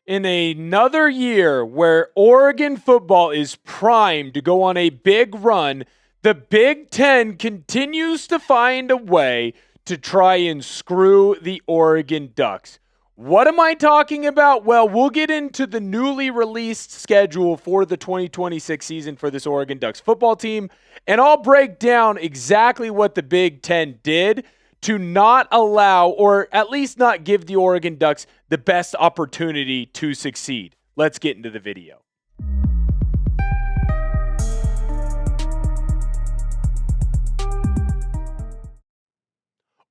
In another year where Oregon football is primed to go on a big run, the Big Ten continues to find a way to try and screw the Oregon Ducks. What am I talking about? Well, we'll get into the newly released schedule for the 2026 season for this Oregon Ducks football team, and I'll break down exactly what the Big Ten did to not allow, or at least not give, the Oregon Ducks the best opportunity to succeed. Let's get into the video.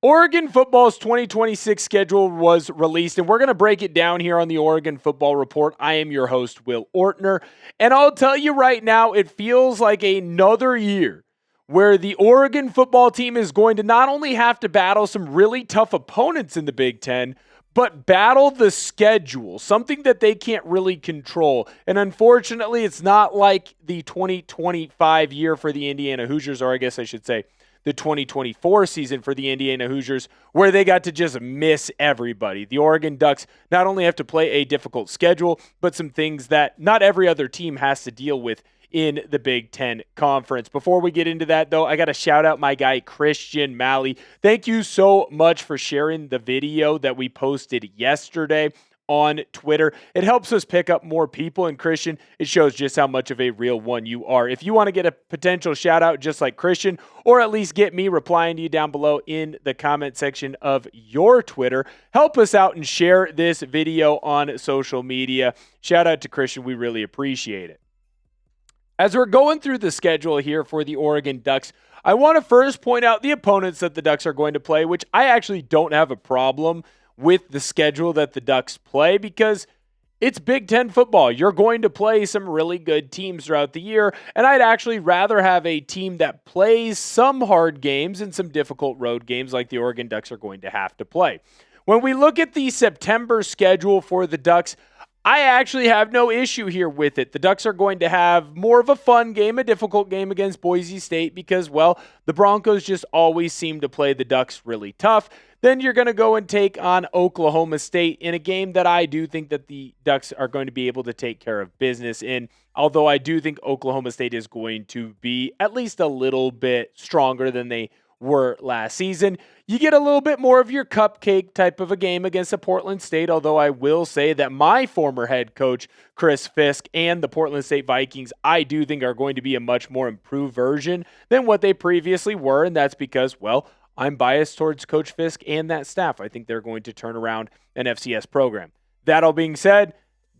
Oregon football's 2026 schedule was released, and we're going to break it down here on the Oregon Football Report. I am your host, Will Ortner, and I'll tell you right now, it feels like another year where the Oregon football team is going to not only have to battle some really tough opponents in the Big Ten, but battle the schedule, something that they can't really control. And unfortunately, it's not like the 2025 year for the Indiana Hoosiers, or I guess I should say the 2024 season for the Indiana Hoosiers, where they got to just miss everybody. The Oregon Ducks not only have to play a difficult schedule, but some things that not every other team has to deal with in the Big Ten Conference. Before we get into that, though, I got to shout out my guy, Christian Malley. Thank you so much for sharing the video that we posted yesterday on Twitter. It helps us pick up more people, and Christian, it shows just how much of a real one you are. If you want to get a potential shout out just like Christian, or at least get me replying to you down below in the comment section of your Twitter, help us out and share this video on social media. Shout out to Christian. We really appreciate it. As we're going through the schedule here for the Oregon Ducks, I want to first point out the opponents that the Ducks are going to play, which I actually don't have a problem with the schedule that the Ducks play because it's Big Ten football. You're going to play some really good teams throughout the year, and I'd actually rather have a team that plays some hard games and some difficult road games like the Oregon Ducks are going to have to play. When we look at the September schedule for the Ducks, I actually have no issue here with it. The Ducks are going to have more of a fun game, a difficult game against Boise State because, well, the Broncos just always seem to play the Ducks really tough. Then you're going to go and take on Oklahoma State in a game that I do think that the Ducks are going to be able to take care of business in, although I do think Oklahoma State is going to be at least a little bit stronger than they were last season. You get a little bit more of your cupcake type of a game against a Portland State, although I will say that my former head coach, Chris Fisk, and the Portland State Vikings, I do think are going to be a much more improved version than what they previously were, and that's because, well, I'm biased towards Coach Fisk and that staff. I think they're going to turn around an FCS program. That all being said,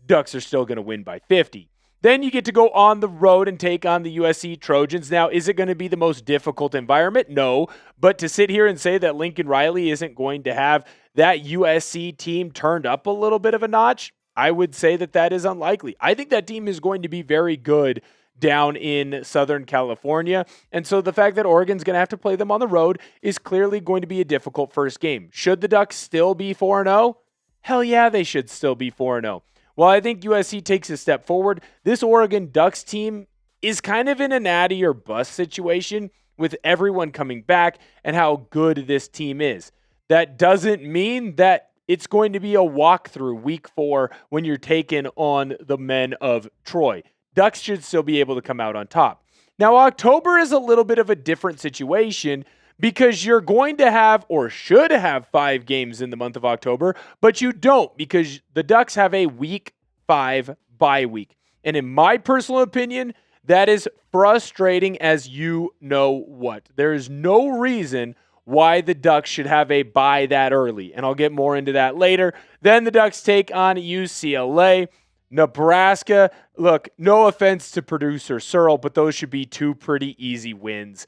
Ducks are still going to win by 50. Then you get to go on the road and take on the USC Trojans. Now, is it going to be the most difficult environment? No. But to sit here and say that Lincoln Riley isn't going to have that USC team turned up a little bit of a notch, I would say that that is unlikely. I think that team is going to be very good down in Southern California. And so the fact that Oregon's going to have to play them on the road is clearly going to be a difficult first game. Should the Ducks still be 4-0? Hell yeah, they should still be 4-0. While I think USC takes a step forward, this Oregon Ducks team is kind of in a natty or bust situation with everyone coming back and how good this team is. That doesn't mean that it's going to be a walkthrough week 4 when you're taking on the men of Troy. Ducks should still be able to come out on top. Now, October is a little bit of a different situation because you're going to have, or should have, 5 games in the month of October, but you don't because the Ducks have a week 5 bye week. And in my personal opinion, that is frustrating as you know what. There is no reason why the Ducks should have a bye that early, and I'll get more into that later. Then the Ducks take on UCLA. Nebraska, look, no offense to producer Searle, but those should be 2 pretty easy wins.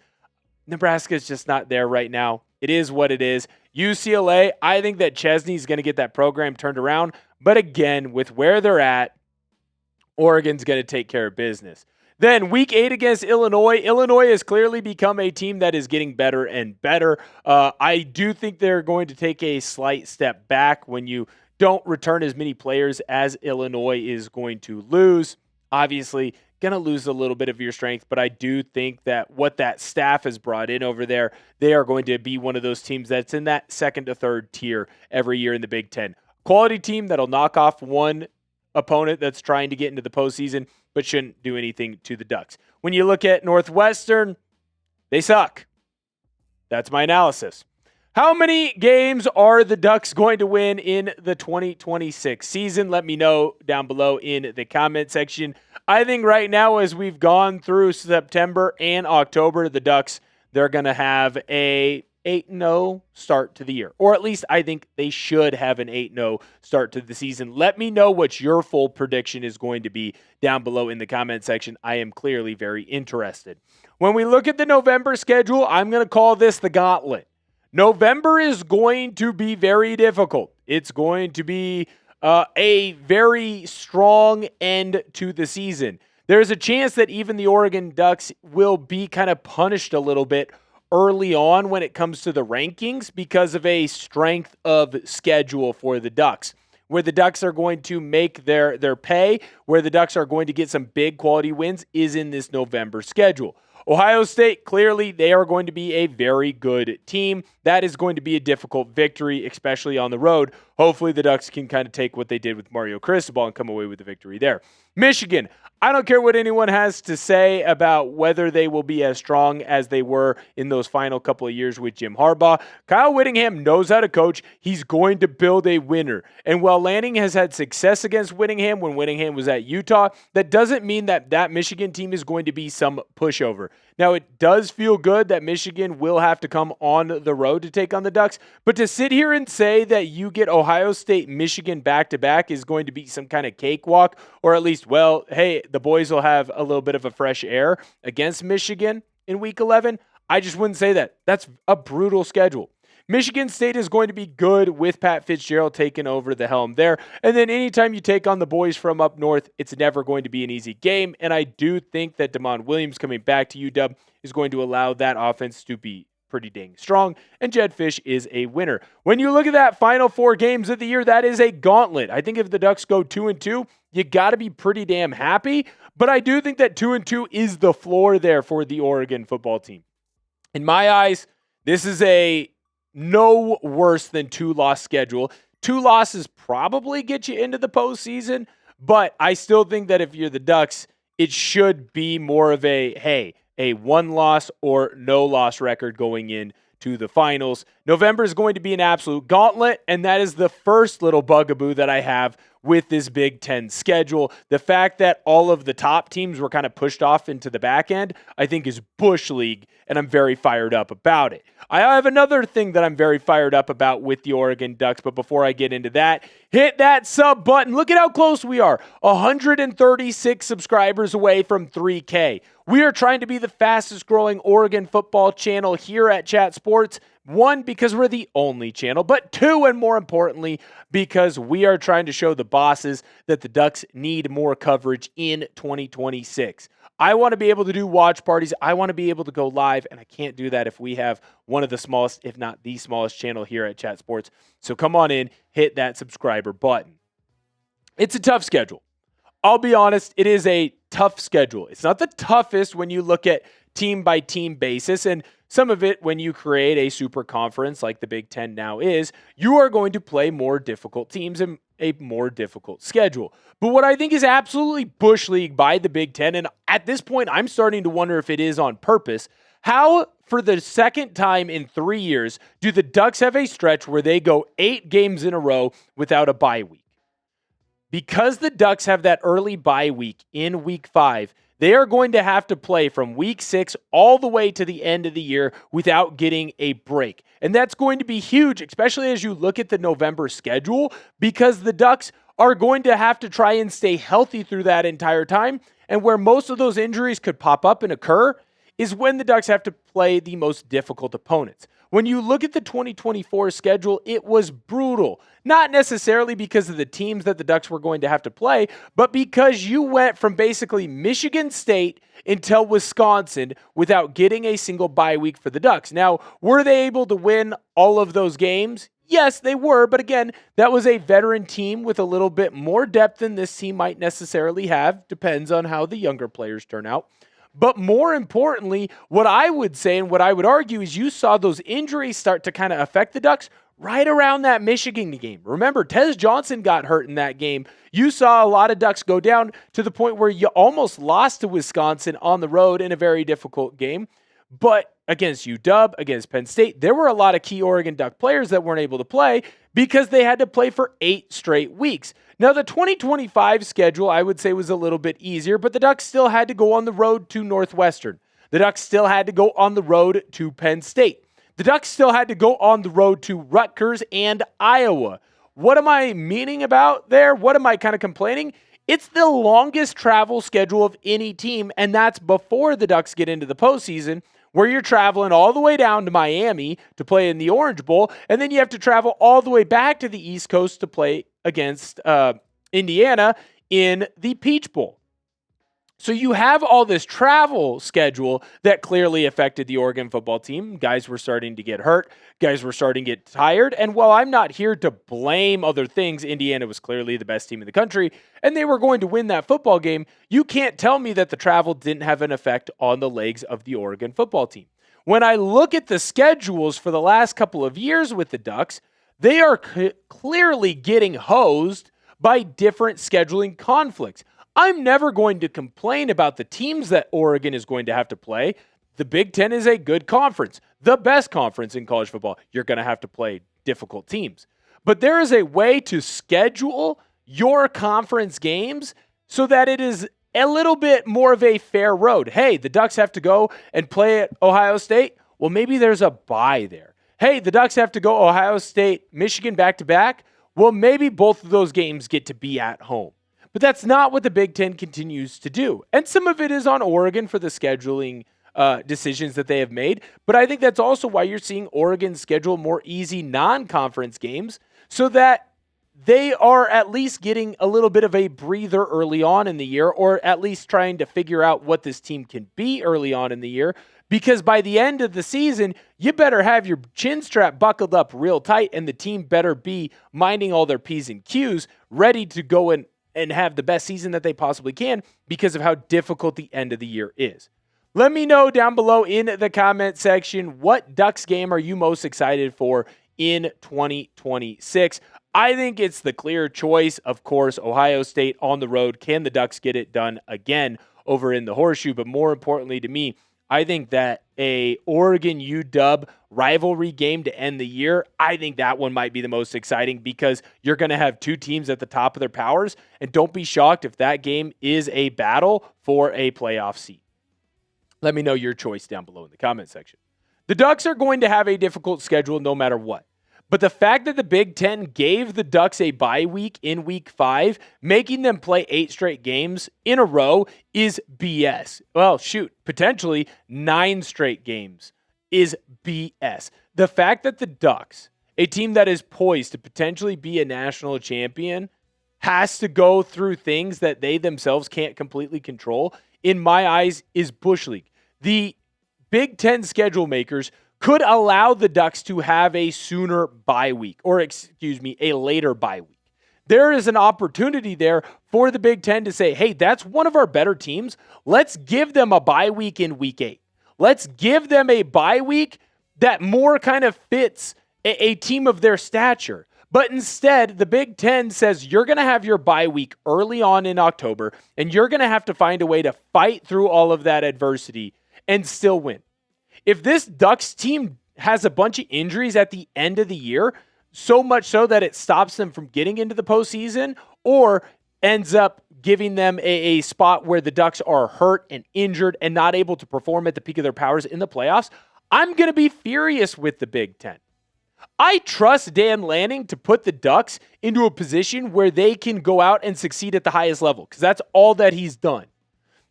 Nebraska is just not there right now. It is what it is. UCLA, I think that Chesney's going to get that program turned around. But again, with where they're at, Oregon's going to take care of business. Then week 8 against Illinois. Illinois has clearly become a team that is getting better and better. I do think they're going to take a slight step back when you don't return as many players as Illinois is going to lose. Obviously, going to lose a little bit of your strength, but I do think that what that staff has brought in over there, they are going to be one of those teams that's in that second to third tier every year in the Big Ten. Quality team that'll knock off one opponent that's trying to get into the postseason, but shouldn't do anything to the Ducks. When you look at Northwestern, they suck. That's my analysis. How many games are the Ducks going to win in the 2026 season? Let me know down below in the comment section. I think right now, as we've gone through September and October, the Ducks, they're going to have a 8-0 start to the year. Or at least I think they should have an 8-0 start to the season. Let me know what your full prediction is going to be down below in the comment section. I am clearly very interested. When we look at the November schedule, I'm going to call this the gauntlet. November is going to be very difficult. It's going to be a very strong end to the season. There's a chance that even the Oregon Ducks will be kind of punished a little bit early on when it comes to the rankings because of a strength of schedule for the Ducks, where the Ducks are going to make their pay, where the Ducks are going to get some big quality wins is in this November schedule. Ohio State, clearly, they are going to be a very good team. That is going to be a difficult victory, especially on the road. Hopefully, the Ducks can kind of take what they did with Mario Cristobal and come away with the victory there. Michigan, I don't care what anyone has to say about whether they will be as strong as they were in those final couple of years with Jim Harbaugh. Kyle Whittingham knows how to coach. He's going to build a winner. And while Lanning has had success against Whittingham when Whittingham was at Utah, that doesn't mean that Michigan team is going to be some pushover. Now, it does feel good that Michigan will have to come on the road to take on the Ducks, but to sit here and say that you get Ohio State, Michigan back-to-back is going to be some kind of cakewalk, or at least, well, hey, the boys will have a little bit of a fresh air against Michigan in Week 11, I just wouldn't say that. That's a brutal schedule. Michigan State is going to be good with Pat Fitzgerald taking over the helm there. And then anytime you take on the boys from up north, it's never going to be an easy game. And I do think that Damon Williams coming back to UW is going to allow that offense to be pretty dang strong. And Jedd Fisch is a winner. When you look at that final 4 games of the year, that is a gauntlet. I think if the Ducks go 2-2, you got to be pretty damn happy. But I do think that 2-2 is the floor there for the Oregon football team. In my eyes, this is a no worse than 2-loss schedule. 2 losses probably get you into the postseason, but I still think that if you're the Ducks, it should be more of a 1-loss or no-loss record going in to the finals. November is going to be an absolute gauntlet, and that is the first little bugaboo that I have with this Big Ten schedule. The fact that all of the top teams were kind of pushed off into the back end, I think is Bush League, and I'm very fired up about it. I have another thing that I'm very fired up about with the Oregon Ducks, but before I get into that, hit that sub button. Look at how close we are. 136 subscribers away from 3K. We are trying to be the fastest growing Oregon football channel here at Chat Sports. 1, because we're the only channel, but 2, and more importantly, because we are trying to show the bosses that the Ducks need more coverage in 2026. I want to be able to do watch parties. I want to be able to go live, and I can't do that if we have one of the smallest, if not the smallest channel here at Chat Sports. So come on in, hit that subscriber button. It's a tough schedule. I'll be honest, it is a tough schedule. It's not the toughest when you look at team-by-team basis, and some of it, when you create a super conference like the Big Ten now is, you are going to play more difficult teams and a more difficult schedule. But what I think is absolutely Bush League by the Big Ten, and at this point, I'm starting to wonder if it is on purpose, how, for the second time in 3 years, do the Ducks have a stretch where they go 8 games in a row without a bye week? Because the Ducks have that early bye week in Week 5, they are going to have to play from Week 6 all the way to the end of the year without getting a break. And that's going to be huge, especially as you look at the November schedule, because the Ducks are going to have to try and stay healthy through that entire time. And where most of those injuries could pop up and occur is when the Ducks have to play the most difficult opponents. When you look at the 2024 schedule, it was brutal. Not necessarily because of the teams that the Ducks were going to have to play, but because you went from basically Michigan State until Wisconsin without getting a single bye week for the Ducks. Now, were they able to win all of those games? Yes, they were, but again, that was a veteran team with a little bit more depth than this team might necessarily have. Depends on how the younger players turn out. But more importantly, what I would say and what I would argue is you saw those injuries start to kind of affect the Ducks right around that Michigan game. Remember, Tez Johnson got hurt in that game. You saw a lot of Ducks go down to the point where you almost lost to Wisconsin on the road in a very difficult game. But against UW, against Penn State, there were a lot of key Oregon Duck players that weren't able to play because they had to play for 8 straight weeks. Now, the 2025 schedule, I would say, was a little bit easier, but the Ducks still had to go on the road to Northwestern. The Ducks still had to go on the road to Penn State. The Ducks still had to go on the road to Rutgers and Iowa. What am I meaning about there? What am I kind of complaining? It's the longest travel schedule of any team, and that's before the Ducks get into the postseason, where you're traveling all the way down to Miami to play in the Orange Bowl, and then you have to travel all the way back to the East Coast to play against Indiana in the Peach Bowl. So you have all this travel schedule that clearly affected the Oregon football team. Guys were starting to get hurt. Guys were starting to get tired. And while I'm not here to blame other things, Indiana was clearly the best team in the country, and they were going to win that football game. You can't tell me that the travel didn't have an effect on the legs of the Oregon football team. When I look at the schedules for the last couple of years with the Ducks, they are clearly getting hosed by different scheduling conflicts. I'm never going to complain about the teams that Oregon is going to have to play. The Big Ten is a good conference, the best conference in college football. You're going to have to play difficult teams. But there is a way to schedule your conference games so that it is a little bit more of a fair road. Hey, the Ducks have to go and play at Ohio State. Well, maybe there's a bye there. Hey, the Ducks have to go Ohio State, Michigan back-to-back. Well, maybe both of those games get to be at home. But that's not what the Big Ten continues to do. And some of it is on Oregon for the scheduling decisions that they have made. But I think that's also why you're seeing Oregon schedule more easy non-conference games so that they are at least getting a little bit of a breather early on in the year, or at least trying to figure out what this team can be early on in the year. Because by the end of the season, you better have your chin strap buckled up real tight, and the team better be minding all their P's and Q's, ready to go and have the best season that they possibly can because of how difficult the end of the year is. Let me know down below in the comment section, what Ducks game are you most excited for in 2026? I think it's the clear choice, of course, Ohio State on the road. Can the Ducks get it done again over in the Horseshoe? But more importantly to me, I think that a Oregon UW rivalry game to end the year, I think that one might be the most exciting because you're going to have two teams at the top of their powers, and don't be shocked if that game is a battle for a playoff seat. Let me know your choice down below in the comment section. The Ducks are going to have a difficult schedule no matter what. But the fact that the Big Ten gave the Ducks a bye week in week 5, making them play 8 straight games in a row is BS. Well, shoot, potentially 9 straight games is BS. The fact that the Ducks, a team that is poised to potentially be a national champion, has to go through things that they themselves can't completely control, in my eyes, is Bush League. The Big Ten schedule makers could allow the Ducks to have a sooner bye week, or a later bye week. There is an opportunity there for the Big Ten to say, hey, that's one of our better teams. Let's give them a bye week in week 8. Let's give them a bye week that more kind of fits a team of their stature. But instead, the Big Ten says you're going to have your bye week early on in October, and you're going to have to find a way to fight through all of that adversity and still win. If this Ducks team has a bunch of injuries at the end of the year, so much so that it stops them from getting into the postseason, or ends up giving them a spot where the Ducks are hurt and injured and not able to perform at the peak of their powers in the playoffs, I'm going to be furious with the Big Ten. I trust Dan Lanning to put the Ducks into a position where they can go out and succeed at the highest level, because that's all that he's done.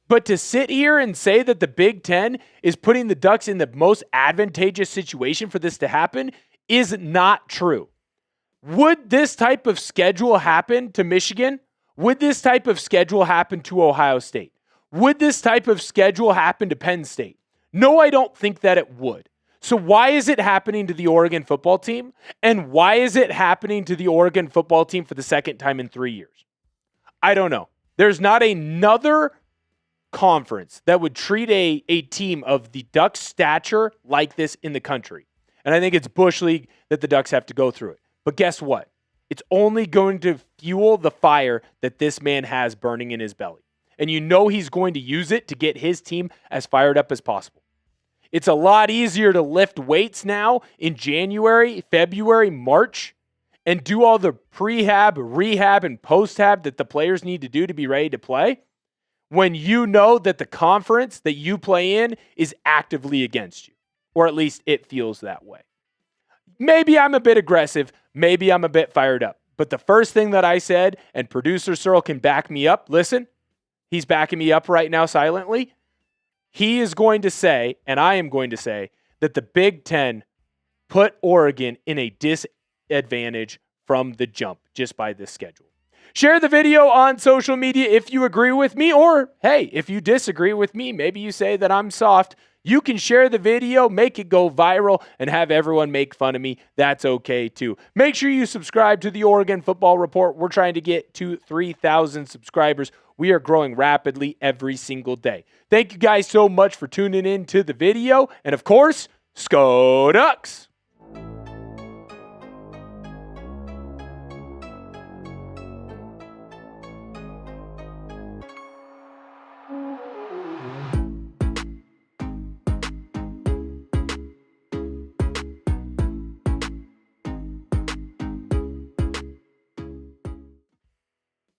But to sit here and say that the Big Ten is putting the Ducks in the most advantageous situation for this to happen is not true. Would this type of schedule happen to Michigan? Would this type of schedule happen to Ohio State? Would this type of schedule happen to Penn State? No, I don't think that it would. So why is it happening to the Oregon football team? And why is it happening to the Oregon football team for the second time in 3 years? I don't know. There's not another conference that would treat a team of the Ducks' stature like this in the country. And I think it's Bush League that the Ducks have to go through it. But guess what? It's only going to fuel the fire that this man has burning in his belly. And you know he's going to use it to get his team as fired up as possible. It's a lot easier to lift weights now in January, February, March, and do all the prehab, rehab, and post-hab that the players need to do to be ready to play when you know that the conference that you play in is actively against you, or at least it feels that way. Maybe I'm a bit aggressive. Maybe I'm a bit fired up. But the first thing that I said, and producer Searle can back me up, listen, he's backing me up right now silently. He is going to say, and I am going to say, that the Big Ten put Oregon in a disadvantage from the jump just by this schedule. Share the video on social media if you agree with me, or hey, if you disagree with me, maybe you say that I'm soft. You can share the video, make it go viral, and have everyone make fun of me. That's okay too. Make sure you subscribe to the Oregon Football Report. We're trying to get to 3,000 subscribers. We are growing rapidly every single day. Thank you guys so much for tuning in to the video. And of course, Sko Ducks!